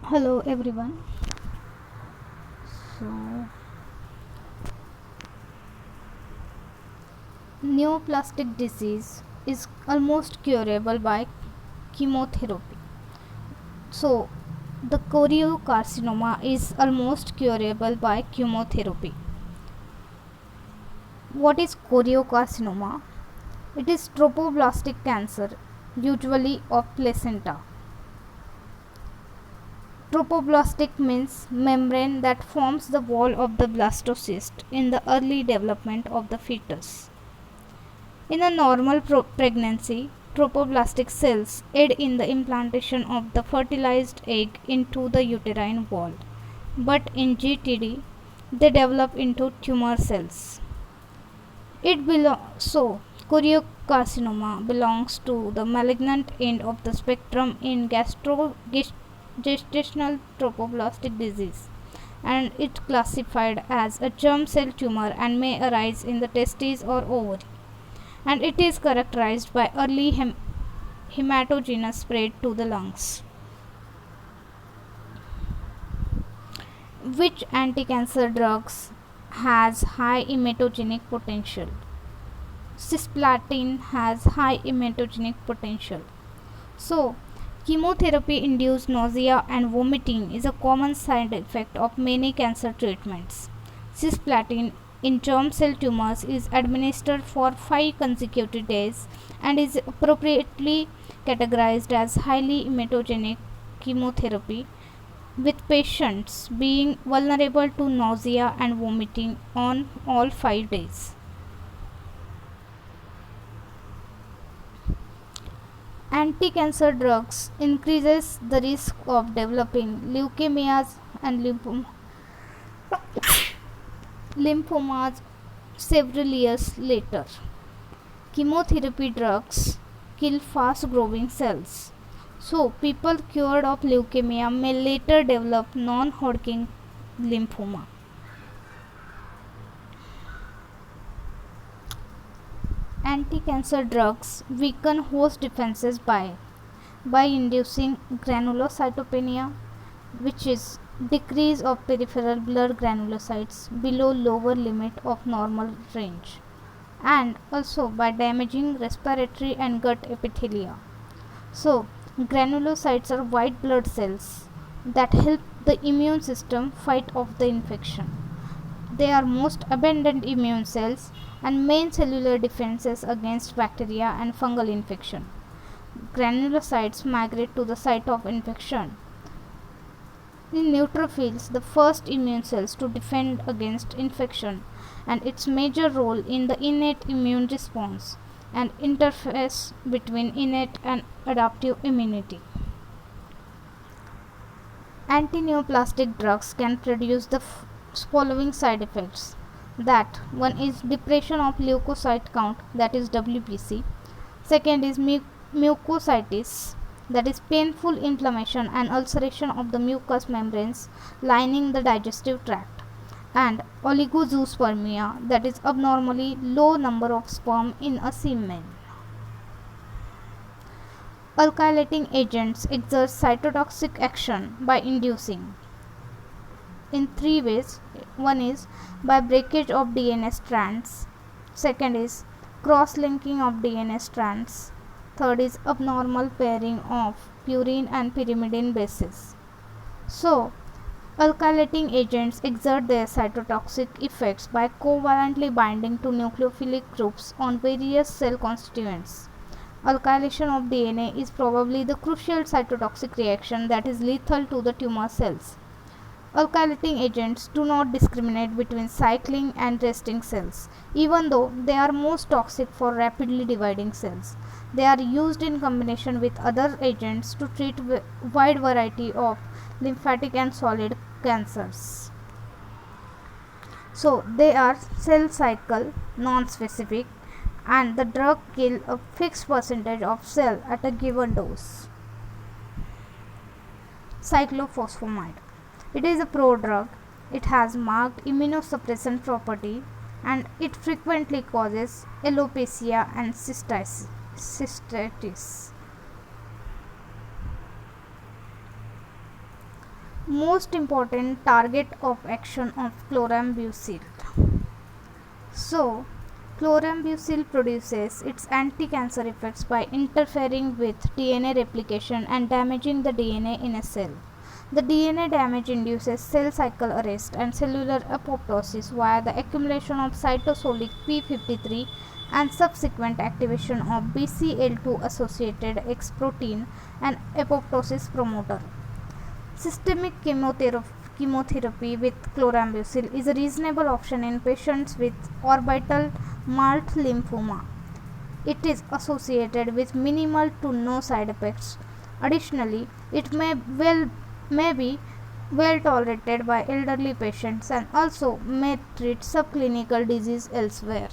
Hello everyone. So, neoplastic disease is almost curable by chemotherapy. So, the choriocarcinoma is almost curable by chemotherapy. What is choriocarcinoma? It is trophoblastic cancer, usually of placenta. Trophoblastic means membrane that forms the wall of the blastocyst in the early development of the fetus. In a normal pregnancy, trophoblastic cells aid in the implantation of the fertilized egg into the uterine wall, but in GTD, they develop into tumor cells. Choriocarcinoma belongs to the malignant end of the spectrum in gestational trophoblastic disease, and it classified as a germ cell tumor and may arise in the testes or ovary, and it is characterized by early hematogenous spread to the lungs. Which anti-cancer drugs has high hematogenic potential? Cisplatin has high hematogenic potential. So, chemotherapy induced nausea and vomiting is a common side effect of many cancer treatments. Cisplatin in germ cell tumors is administered for 5 consecutive days and is appropriately categorized as highly hematogenic chemotherapy, with patients being vulnerable to nausea and vomiting on all 5 days. Anti-cancer drugs increases the risk of developing leukemias and lymphomas several years later. Chemotherapy drugs kill fast growing cells. So, people cured of leukemia may later develop non Hodgkin lymphoma. Anti-cancer drugs weaken host defenses by inducing granulocytopenia, which is decrease of peripheral blood granulocytes below lower limit of normal range, and also by damaging respiratory and gut epithelia. So, granulocytes are white blood cells that help the immune system fight off the infection. They are most abundant immune cells and main cellular defenses against bacteria and fungal infection. Granulocytes migrate to the site of infection. In neutrophils, the first immune cells to defend against infection, and its major role in the innate immune response and interface between innate and adaptive immunity. Antineoplastic drugs can produce the following side effects. That one is depression of leukocyte count, that is WBC. Second is mucositis, that is painful inflammation and ulceration of the mucous membranes lining the digestive tract, and oligozoospermia, that is abnormally low number of sperm in a semen. Alkylating agents exert cytotoxic action by inducing in 3 ways. One is by breakage of DNA strands, second is cross-linking of DNA strands, third is abnormal pairing of purine and pyrimidine bases. So, alkylating agents exert their cytotoxic effects by covalently binding to nucleophilic groups on various cell constituents. Alkylation of DNA is probably the crucial cytotoxic reaction that is lethal to the tumor cells. Alkylating agents do not discriminate between cycling and resting cells, even though they are most toxic for rapidly dividing cells. They are used in combination with other agents to treat a wide variety of lymphatic and solid cancers. So, they are cell cycle non-specific, and the drug kill a fixed percentage of cell at a given dose. Cyclophosphamide. It is a prodrug. It has marked immunosuppressant property, and it frequently causes alopecia and cystitis. Most important target of action of chlorambucil. So, chlorambucil produces its anti-cancer effects by interfering with DNA replication and damaging the DNA in a cell. The DNA damage induces cell cycle arrest and cellular apoptosis via the accumulation of cytosolic p53 and subsequent activation of BCL2 associated X protein and apoptosis promoter. Systemic chemotherapy with chlorambucil is a reasonable option in patients with orbital malt lymphoma. It is associated with minimal to no side effects. Additionally, it may be well tolerated by elderly patients and also may treat subclinical disease elsewhere.